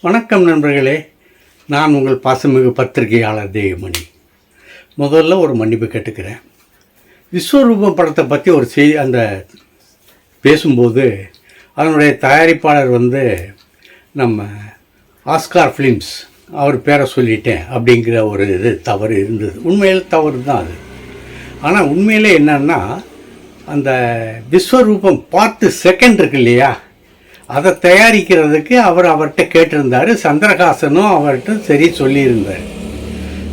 வணக்கம் நண்பர்களே, நான் உங்கள் பாசமிகு பத்திரிகையாளர் தேவமணி. முதல்ல ஒரு மன்னிப்பு கேட்டுக்கிறேன். விஸ்வரூபம் படத்தை பற்றி ஒரு அந்த பேசும்போது அதனுடைய தயாரிப்பாளர் நம்ம ஆஸ்கார் ஃபிலிம்ஸ் அவர் பேரை சொல்லிட்டேன் அப்படிங்கிற ஒரு இது தவறு இருந்தது. உண்மையில் தவறு தான் அது. ஆனால் உண்மையிலே என்னன்னா, அந்த விஸ்வரூபம் பார்ட் 2 இருக்கு இல்லையா, அதை தயாரிக்கிறதுக்கு அவர்கிட்ட கேட்டிருந்தார். சந்திரஹாசனும் அவர்கிட்ட சரி சொல்லியிருந்தார்.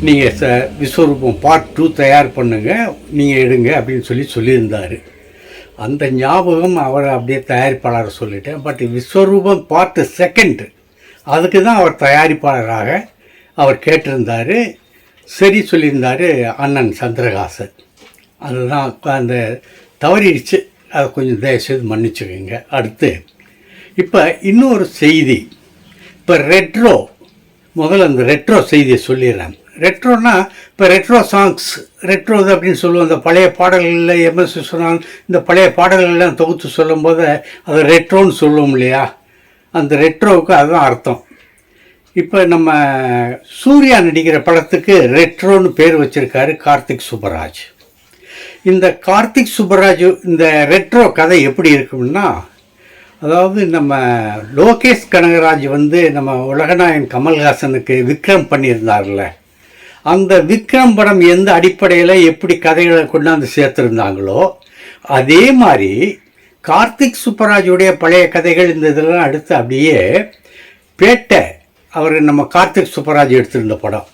நீங்கள் விஸ்வரூபம் பார்ட் 2 தயார் பண்ணுங்க, நீங்கள் எடுங்க அப்படின்னு சொல்லியிருந்தார். அந்த ஞாபகம் அவர் அப்படியே தயாரிப்பாளர் சொல்லிட்டேன். பட் விஸ்வரூபம் பார்ட் 2 அதுக்கு தான் அவர் தயாரிப்பாளராக அவர் கேட்டிருந்தார். சரி சொல்லியிருந்தார் அண்ணன் சந்திரஹாசன். அதுதான் அந்த தவறிடுச்சு. அதை கொஞ்சம் தயவுசெய்து மன்னிச்சுக்கோங்க. அடுத்து இப்போ இன்னொரு செய்தி. இப்போ ரெட்ரோ, முதல்ல அந்த ரெட்ரோ செய்தியை சொல்லிடுறேன். ரெட்ரோனா இப்போ ரெட்ரோ சாங்ஸ், ரெட்ரோ அப்படின்னு சொல்லுவோம். இந்த பழைய பாடல்களில் எம்எஸ் விஸ்வநாதன் இந்த பழைய பாடல்கள்லாம் தொகுத்து சொல்லும்போது அதை ரெட்ரோன்னு சொல்லுவோம் இல்லையா, அந்த ரெட்ரோவுக்கு அதுதான் அர்த்தம். இப்போ நம்ம சூர்யா நடிக்கிற படத்துக்கு ரெட்ரோன்னு பேர் வச்சுருக்காரு கார்த்திக் சுப்பராஜ். இந்த கார்த்திக் சுப்பராஜ் இந்த ரெட்ரோ கதை எப்படி இருக்கும்னா, அதாவது நம்ம லோகேஷ் கனகராஜ் நம்ம உலகநாயகன் கமல்ஹாசனுக்கு விக்ரம் பண்ணியிருந்தார்ல, அந்த விக்ரம் படம் எந்த அடிப்படையில் எப்படி கதைகளை கொண்டாந்து சேர்த்துருந்தாங்களோ அதே மாதிரி கார்த்திக் சுப்பராஜுடைய பழைய கதைகள் இந்த இதெல்லாம் அடுத்து அப்படியே பேட்டை, அவர் நம்ம கார்த்திக் சுப்பராஜ் எடுத்திருந்த படம்,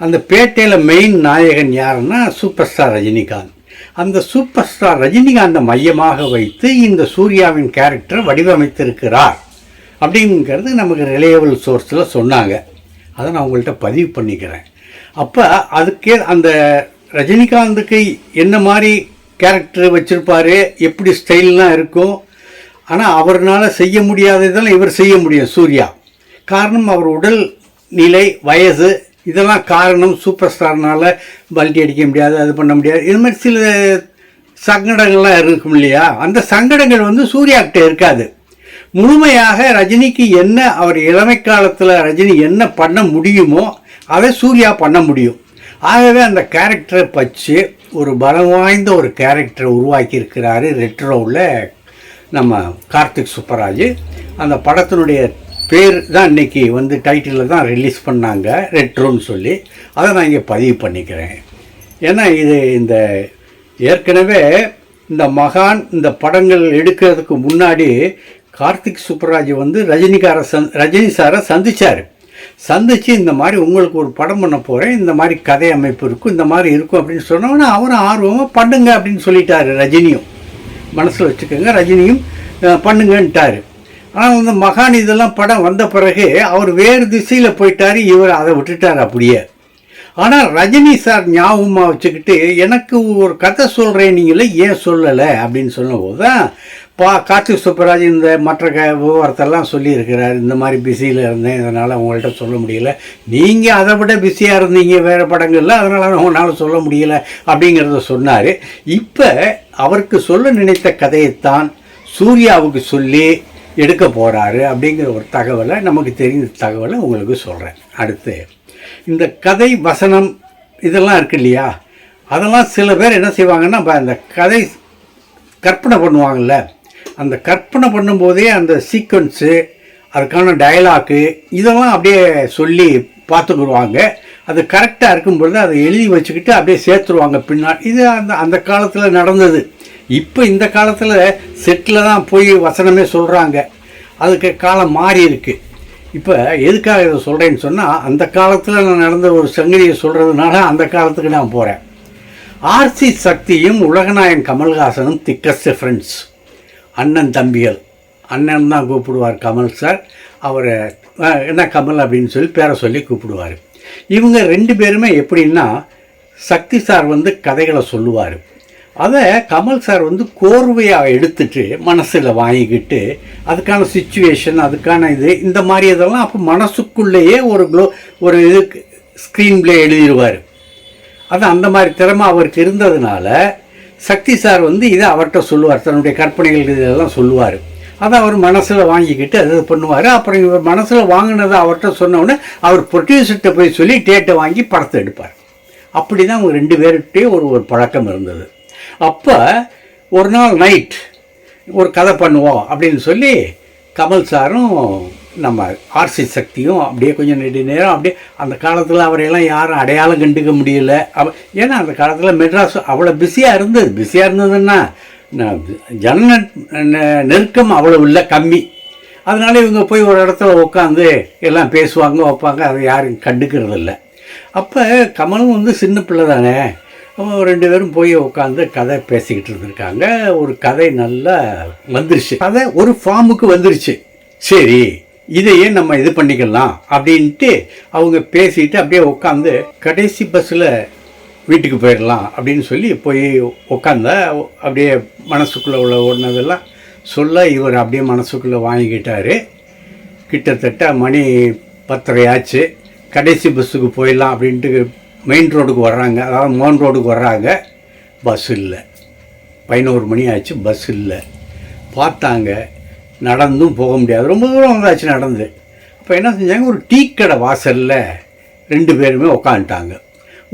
அந்த பேட்டையில் மெயின் நாயகன் யாருன்னா சூப்பர் ஸ்டார் ரஜினிகாந்த். அந்த சூப்பர் ஸ்டார் ரஜினிகாந்தை மையமாக வைத்து இந்த சூர்யாவின் கேரக்டரை வடிவமைத்திருக்கிறார் அப்படிங்கிறது நமக்கு ரிலையபிள் சோர்ஸில் சொன்னாங்க. அதை நான் உங்கள்கிட்ட பதிவு பண்ணிக்கிறேன். அப்போ அதுக்கே அந்த ரஜினிகாந்துக்கு என்ன மாதிரி கேரக்டர் வச்சுருப்பார், எப்படி ஸ்டைல்லாம் இருக்கும். ஆனால் அவர்னால் செய்ய முடியாததெல்லாம் இவர் செய்ய முடியும் சூர்யா. காரணம் அவர் உடல் நிலை, வயசு, இதெல்லாம் காரணம். சூப்பர் ஸ்டார்னால் பல்டி அடிக்க முடியாது, அது பண்ண முடியாது, இது மாதிரி சில சங்கடங்கள்லாம் இருக்கும் இல்லையா. அந்த சங்கடங்கள் சூர்யாக்கிட்ட இருக்காது. முழுமையாக ரஜினிக்கு என்ன அவர் இளமை காலத்தில் ரஜினி என்ன பண்ண முடியுமோ அதை சூர்யா பண்ண முடியும். ஆகவே அந்த கேரக்டரை பற்றி ஒரு பலம் வாய்ந்த ஒரு கேரக்டரை உருவாக்கி இருக்கிறாரு ரெட்ரோவில் நம்ம கார்த்திக் சுப்பராஜ். அந்த படத்தினுடைய பேர் தான் இன்றைக்கி டைட்டிலில் தான் ரிலீஸ் பண்ணாங்க, ரெட்ரோன்னு சொல்லி. அதை நான் இங்கே பதிவு பண்ணிக்கிறேன். ஏன்னா இது இந்த ஏற்கனவே இந்த மகான் இந்த படங்கள் எடுக்கிறதுக்கு முன்னாடி கார்த்திக் சுப்பராஜ் ரஜினி சாரை சந்தித்து இந்த மாதிரி உங்களுக்கு ஒரு படம் பண்ண போகிறேன், இந்த மாதிரி கதை அமைப்பு இருக்கும், இந்த மாதிரி இருக்கும் அப்படின்னு சொன்னோன்னா அவரும் ஆர்வமாக பண்ணுங்க அப்படின்னு சொல்லிட்டாரு. ரஜினியும் மனசில் வச்சுக்கோங்க, ரஜினியும் பண்ணுங்கன்ட்டார். ஆனால் இந்த மகான் இதெல்லாம் படம் வந்த பிறகு அவர் வேறு திசையில் போயிட்டார், இவர் அதை விட்டுட்டார் அப்படியே. ஆனால் ரஜினி சார் ஞாபகமாக வச்சுக்கிட்டு எனக்கு ஒரு கதை சொல்கிறேன், நீங்களே ஏன் சொல்லலை அப்படின்னு சொன்னபோது தான் கார்த்திக் சுப்பராஜ் இந்த மற்ற விவரத்தெல்லாம் சொல்லியிருக்கிறார். இந்த மாதிரி பிஸியில் இருந்தேன், இதனால் உங்கள்கிட்ட சொல்ல முடியல, நீங்கள் அதை விட பிஸியாக இருந்தீங்க வேறு படங்களில், அதனால் உங்களால் சொல்ல முடியலை அப்படிங்கிறத சொன்னார். இப்போ அவருக்கு சொல்ல நினைத்த கதையைத்தான் சூர்யாவுக்கு சொல்லி எடுக்க போகிறாரு அப்படிங்கிற ஒரு தகவலை, நமக்கு தெரிந்த தகவலை உங்களுக்கு சொல்கிறேன். அடுத்து இந்த கதை வசனம் இதெல்லாம் இருக்கு இல்லையா, அதெல்லாம் சில பேர் என்ன செய்வாங்கன்னா, அந்த கதை கற்பனை பண்ணுவாங்கள்ல, அந்த கற்பனை பண்ணும்போதே அந்த சீக்வன்ஸு, அதுக்கான டயலாக்கு இதெல்லாம் அப்படியே சொல்லி பார்த்துக்குருவாங்க. அது கரெக்டாக இருக்கும்பொழுது அதை எழுதி வச்சுக்கிட்டு அப்படியே சேர்த்துருவாங்க பின்னாடி. இது அந்த காலத்தில் நடந்தது. இப்போ இந்த காலத்தில் செட்டில் தான் போய் வசனமே சொல்கிறாங்க. அதுக்கு காலம் மாறி இருக்குது. இப்போ எதுக்காக இதை சொல்கிறேன்னு சொன்னால், அந்த காலத்தில் நான் நடந்த ஒரு சங்கதியை சொல்கிறதுனால அந்த காலத்துக்கு நான் போகிறேன். ஆர்சி சக்தியும் உலகநாயகன் கமல்ஹாசனும் திக்கஸ்ட் ஃப்ரெண்ட்ஸ், அண்ணன் தம்பிகள். அண்ணன் தான் கூப்பிடுவார் கமல் சார், அவர் என்ன கமல் அப்படின்னு சொல்லி பேரை சொல்லி கூப்பிடுவார். இவங்க 2 பேருமே எப்படின்னா, சக்தி சார் கதைகளை சொல்லுவார், அதை கமல் சார் கோர்வையாக எடுத்துட்டு மனசில் வாங்கிக்கிட்டு அதுக்கான சிச்சுவேஷன், அதுக்கான இந்த மாதிரி இதெல்லாம் அப்போ மனசுக்குள்ளேயே ஒரு இது ஸ்க்ரீன் பிளே எழுதிடுவார். அது அந்த மாதிரி திறமை அவருக்கு இருந்ததுனால சக்தி சார் இதை அவர்கிட்ட சொல்லுவார், தன்னுடைய கற்பனைகள் இதெல்லாம் சொல்லுவார். அதை அவர் மனசில் வாங்கிக்கிட்டு அது பண்ணுவார். அப்புறம் இவர் மனசில் வாங்கினதை அவர்கிட்ட சொன்னோடனே அவர் ப்ரொடியூசர்கிட்ட போய் சொல்லி டேட்டை வாங்கி படத்தை எடுப்பார். அப்படி தான் அவங்க 2 பேர்கிட்டே ஒரு பழக்கம் இருந்தது. அப்போ ஒரு நாள் நைட் ஒரு கதை பண்ணுவோம் அப்படின்னு சொல்லி கமல் சாரும் நம்ம ஆர்சி சக்தியும் அப்படியே கொஞ்சம் நேரம் அப்படியே அந்த காலத்தில் அவரையெல்லாம் யாரும் அடையாளம் கண்டுக்க முடியல. ஏன்னா அந்த காலத்தில் மெட்ராஸ் அவ்வளோ பிஸியாக இருந்ததுன்னா ஜன நெருக்கம் அவ்வளோ இல்லை, கம்மி. அதனால இவங்க போய் ஒரு இடத்துல உட்காந்து எல்லாம் பேசுவாங்க வைப்பாங்க, அதை யாரும் கண்டுக்கிறது இல்லை. அப்போ கமலும் வந்து சின்ன பிள்ளை தானே, 2 பேரும் போய் உட்காந்து கதை பேசிக்கிட்டு இருந்திருக்காங்க. ஒரு கதை நல்லா வந்துருச்சு, கதை ஒரு ஃபார்முக்கு வந்துருச்சு. சரி, இதையே நம்ம இது பண்ணிக்கலாம் அப்படின்ட்டு அவங்க பேசிட்டு அப்படியே உட்காந்து கடைசி பஸ்ஸில் வீட்டுக்கு போயிடலாம் அப்படின்னு சொல்லி போய் உட்காந்தா அப்படியே மனசுக்குள்ளே உள்ள ஒன்றதெல்லாம் சொல்ல இவர் அப்படியே மனசுக்குள்ளே வாங்கிக்கிட்டார். கிட்டத்தட்ட மணி 10:30 ஆச்சு. கடைசி பஸ்ஸுக்கு போயிடலாம் அப்படின்ட்டு மெயின் ரோடுக்கு வர்றாங்க, அதாவது மோகன் ரோடுக்கு வர்றாங்க. பஸ் இல்லை. 11 மணி ஆச்சு, பஸ் இல்லை. பார்த்தாங்க, நடந்தும் போக முடியாது, ரொம்ப தூரம் வந்தாச்சு நடந்து. அப்போ என்ன செஞ்சாங்க, ஒரு டீ கடை வாசலில் 2 பேருமே உட்காந்துட்டாங்க.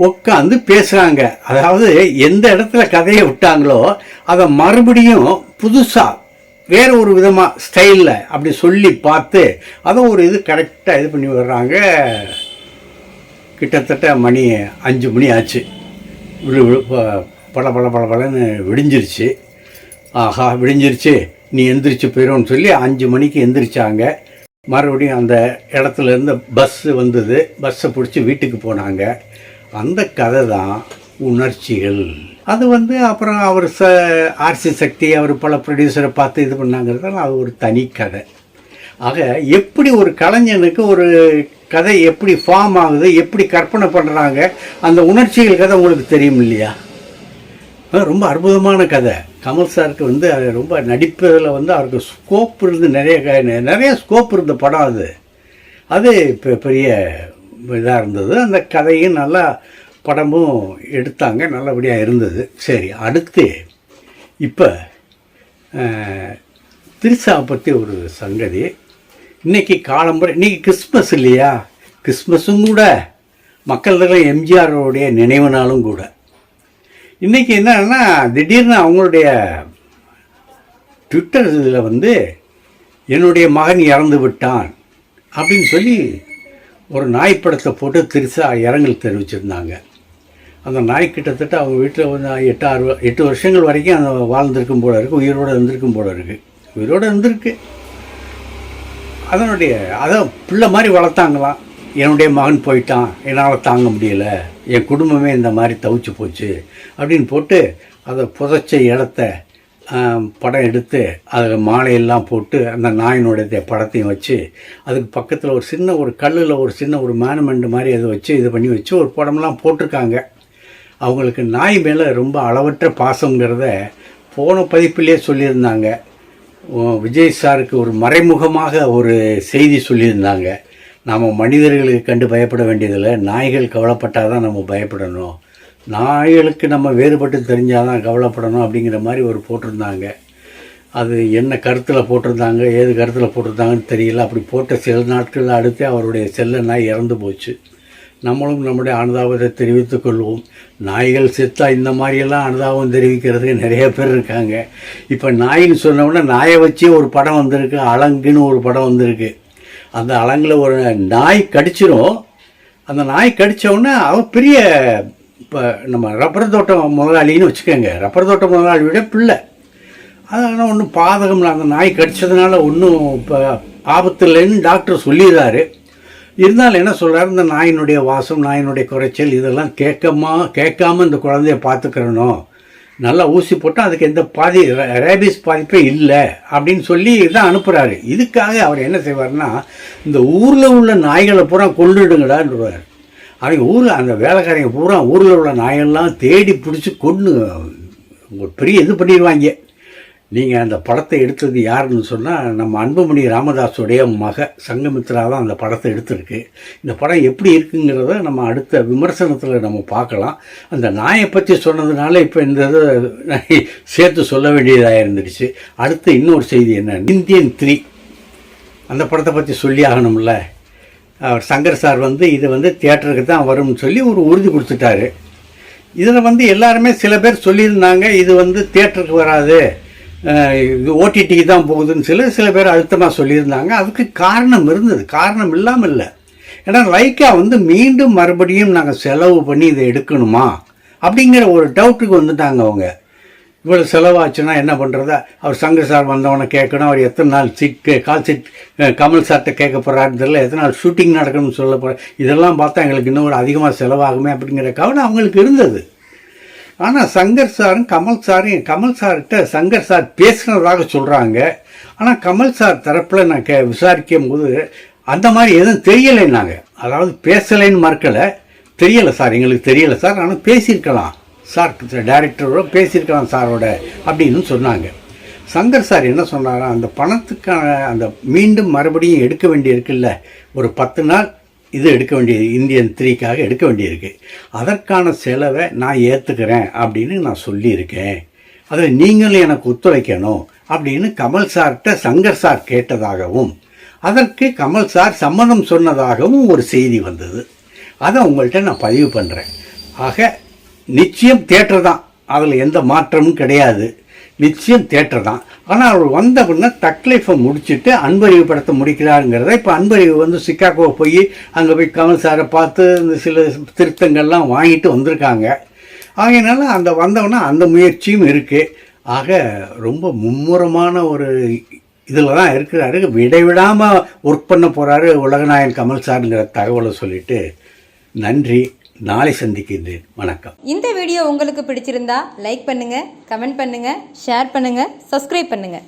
உட்காந்து பேசுகிறாங்க. அதாவது எந்த இடத்துல கதையை விட்டாங்களோ அதை மறுபடியும் புதுசாக வேறு ஒரு விதமாக ஸ்டைலில் அப்படி சொல்லி பார்த்து அதை ஒரு இது கரெக்டாக இது பண்ணி வர்றாங்க. கிட்டத்தட்ட மணி 5 மணி ஆச்சு. பளன்னு விடிஞ்சிருச்சு. ஆஹா விடிஞ்சிருச்சு, நீ எந்திரிச்சு போயிடும்னு சொல்லி 5 மணிக்கு எந்திரிச்சாங்க. மறுபடியும் அந்த இடத்துலேருந்து பஸ்ஸு வந்தது. பஸ்ஸை பிடிச்சி வீட்டுக்கு போனாங்க. அந்த கதை தான் உணர்ச்சிகள். அது வந்து அப்புறம் அவர் ஆர்சி சக்தி அவர் பல ப்ரொடியூசரை பார்த்து இது பண்ணாங்கிறதால அது ஒரு தனி கதை. ஆக எப்படி ஒரு கலைஞனுக்கு ஒரு கதை எப்படி ஃபார்ம் ஆகுது, எப்படி கற்பனை பண்ணுறாங்க, அந்த உணர்ச்சிகள் கதை உங்களுக்கு தெரியும் இல்லையா? ரொம்ப அற்புதமான கதை. கமல் சாருக்கு வந்து அது ரொம்ப நடிப்பதில் வந்து அவருக்கு ஸ்கோப் இருந்து நிறைய ஸ்கோப் இருந்த படம் அது. அது இப்போ பெரிய இதாக இருந்தது. அந்த கதையும் நல்லா படமும் எடுத்தாங்க, நல்லபடியாக இருந்தது. சரி, அடுத்து இப்போ திரிசாவை பற்றி ஒரு சங்கதி. இன்றைக்கி காலம்புரை, இன்றைக்கி கிறிஸ்மஸ் இல்லையா? கிறிஸ்மஸும் கூட மக்கள்தெல்லாம் எம்ஜிஆரோடைய நினைவு நாளும் கூட. இன்றைக்கி என்னன்னா திடீர்னு அவங்களுடைய ட்விட்டர் இதில் வந்து என்னுடைய மகன் இறந்து விட்டான் அப்படின்னு சொல்லி ஒரு நாய் படத்தை போட்டு திரிசா இரங்கல் தெரிவிச்சிருந்தாங்க. அந்த நாய் கிட்டத்தட்ட அவங்க வீட்டில் வந்து 8 வருஷங்கள் வரைக்கும் அந்த வாழ்ந்திருக்கும் போல இருக்குது, உயிரோடு இருந்திருக்கும் போல இருக்குது, உயிரோடு இருந்திருக்கு. அதை பிள்ளை மாதிரி வளர்த்தாங்களாம். என்னுடைய மகன் போயிட்டான், என்னால் தாங்க முடியல, என் குடும்பமே இந்த மாதிரி தவிச்சு போச்சு அப்படின்னு போட்டு அதை புதைச்ச இடத்த படம் எடுத்து அதில் மாலையெல்லாம் போட்டு அந்த நாயினுடைய படத்தையும் வச்சு அதுக்கு பக்கத்தில் ஒரு கல்லில் ஒரு மேனுமெண்ட் மாதிரி அதை வச்சு இது பண்ணி வச்சு ஒரு படம்லாம் போட்டிருக்காங்க. அவங்களுக்கு நாய் மேலே ரொம்ப அளவற்ற பாசங்கிறத போன பதிப்பிலே சொல்லியிருந்தாங்க. விஜய் சாருக்கு ஒரு மறைமுகமாக ஒரு செய்தி சொல்லியிருந்தாங்க. நாம் மனிதர்களுக்கு கண்டு பயப்பட வேண்டியதில்லை, நாய்கள் கவலைப்பட்டால் தான் நம்ம பயப்படணும், நாய்களுக்கு நம்ம வேறுபட்டு தெரிஞ்சால் தான் கவலைப்படணும் அப்படிங்கிற மாதிரி ஒரு போட்டிருந்தாங்க. அது என்ன கருத்தில் போட்டிருந்தாங்க, ஏது கருத்தில் போட்டிருந்தாங்கன்னு தெரியல. அப்படி போட்ட சில நாட்களில் அடுத்து அவருடைய செல்ல நாய் இறந்து போச்சு. நம்மளும் நம்முடைய அனுதாபத்தை தெரிவித்துக் கொள்வோம். நாய்கள் செத்தா இந்த மாதிரியெல்லாம் அனுதாபம் தெரிவிக்கிறதுக்கு நிறைய பேர் இருக்காங்க. இப்போ நாயின்னு சொன்னோடனே நாயை வச்சே ஒரு படம் வந்திருக்கு, அலங்குன்னு ஒரு படம் வந்திருக்கு. அந்த அலங்கில் ஒரு நாய் கடிச்சிரும். அந்த நாய் கடித்தோடனே அவன் பெரிய, இப்போ நம்ம ரப்பர் தோட்டம் முதலாளின்னு வச்சுக்கோங்க, ரப்பர் தோட்டம் முதலாளியோட பிள்ளை. அதனால் ஒன்றும் பாதகம், அந்த நாய் கடித்ததுனால ஒன்றும் இப்போ ஆபத்து இல்லைன்னு டாக்டர் சொல்லிடுறாரு. இருந்தாலும் என்ன சொல்கிறாரு, இந்த நாயினுடைய வாசம், நாயினுடைய குறைச்சல் இதெல்லாம் கேட்காம இந்த குழந்தைய பார்த்துக்கிறணும், நல்லா ஊசி போட்டால் அதுக்கு எந்த ரேபிஸ் பாதிப்பே இல்லை அப்படின்னு சொல்லி தான் அனுப்புகிறாரு. இதுக்காக அவர் என்ன செய்வார்னா, இந்த ஊரில் உள்ள நாய்களை பூரா கொண்டுடுங்கடான்றார். அவங்க அந்த வேலைக்காரங்க பூரா ஊரில் உள்ள நாயெல்லாம் தேடி பிடிச்சி கொண்டு ஒரு பெரிய இது பண்ணிடுவாங்க. நீங்கள் அந்த படத்தை எடுத்தது யாருன்னு சொன்னால் நம்ம அன்புமணி ராமதாஸுடைய மக சங்கமித்ரா தான் அந்த படத்தை எடுத்திருக்கு. இந்த படம் எப்படி இருக்குங்கிறத நம்ம அடுத்த விமர்சனத்தில் நம்ம பார்க்கலாம். அந்த நாயை பற்றி சொன்னதுனால இப்போ இந்த இதை சேர்த்து சொல்ல வேண்டியதாக இருந்துடுச்சு. அடுத்து இன்னொரு செய்தி என்ன, இந்தியன் 3 அந்த படத்தை பற்றி சொல்லி ஆகணும்ல. அவர் சங்கர் சார் இது தியேட்டருக்கு தான் வரும்னு சொல்லி ஒரு உறுதி கொடுத்துட்டாரு. இதில் எல்லாருமே சில பேர் சொல்லியிருந்தாங்க இது தியேட்டருக்கு வராது, இது ஓடிடிக்கு தான் போகுதுன்னு சில பேர் அழுத்தமாக சொல்லியிருந்தாங்க. அதுக்கு காரணம் இருந்தது, காரணம் இல்லாமல் இல்லை. ஏன்னா லைக்கா மீண்டும் மறுபடியும் நாங்கள் செலவு பண்ணி இதை எடுக்கணுமா அப்படிங்கிற ஒரு டவுட்டுக்கு வந்துட்டாங்க அவங்க. இவ்வளோ செலவாச்சுன்னா என்ன பண்ணுறதா, அவர் சங்கர் சார் வந்தவனை கேட்கணும், அவர் எத்தனை நாள் கால் சீட் கமல் சார்கிட்ட கேட்க போகிறாருன்னு தெரியல, எத்தனை நாள் ஷூட்டிங் நடக்கணும்னு சொல்ல போகிறேன், இதெல்லாம் பார்த்தா எங்களுக்கு இன்னும் ஒரு அதிகமாக செலவாகுமே அப்படிங்கிற கவனம் அவங்களுக்கு இருந்தது. ஆனால் சங்கர் சாரும் கமல் சார்கிட்ட சங்கர் சார் பேசுனதாக சொல்கிறாங்க. ஆனால் கமல் சார் தரப்பில் நான் விசாரிக்கும் போது அந்த மாதிரி எதுவும் தெரியலைன்னாங்க. அதாவது பேசலைன்னு மறுக்கலை, தெரியலை சார், எங்களுக்கு தெரியலை சார், ஆனால் பேசியிருக்கலாம் சார், டைரக்டரோட பேசியிருக்கலாம் சாரோட அப்படின்னு சொன்னாங்க. சங்கர் சார் என்ன சொன்னாரா, அந்த பணத்துக்கான அந்த மீண்டும் மறுபடியும் எடுக்க வேண்டியிருக்குல்ல, ஒரு 10 நாள் இது எடுக்க வேண்டியது, இந்தியன் 3க்காக எடுக்க வேண்டியிருக்கு, அதற்கான செலவை நான் ஏற்றுக்கிறேன் அப்படின்னு நான் சொல்லியிருக்கேன், அதில் நீங்களும் எனக்கு ஒத்துழைக்கணும் அப்படின்னு கமல் சார்கிட்ட சங்கர் சார் கேட்டதாகவும் அதற்கு கமல் சார் சம்மதம் சொன்னதாகவும் ஒரு செய்தி வந்தது. அதை உங்கள்கிட்ட நான் பதிவு பண்ணுறேன். ஆக நிச்சயம் தியேட்டர் தான், அதில் எந்த மாற்றமும் கிடையாது, நிச்சயம் தியேட்டர் தான். ஆனால் அவர் வந்த பின்ன தக்லைஃபை முடிச்சுட்டு அன்பறிவு படத்தை முடிக்கிறாருங்கிறத இப்போ அன்பறிவு சிக்காகோ போய் அங்கே போய் கமல் சாரை பார்த்து இந்த சில திருத்தங்கள்லாம் வாங்கிட்டு வந்திருக்காங்க. ஆகையினால அந்த வந்தவொன்னே அந்த முயற்சியும் இருக்குது. ஆக ரொம்ப மும்முரமான ஒரு இதில் தான் இருக்கிறாரு, விடைவிடாமல் ஒர்க் பண்ண போகிறாரு உலகநாயகன் கமல் சாருங்கிற தகவலை சொல்லிவிட்டு நன்றி, நாளை சந்திக்கின்றேன். வணக்கம். இந்த வீடியோ உங்களுக்கு பிடிச்சிருந்தா லைக் பண்ணுங்கள், கமெண்ட் பண்ணுங்கள், ஷேர் பண்ணுங்கள், சப்ஸ்கிரைப் பண்ணுங்கள்.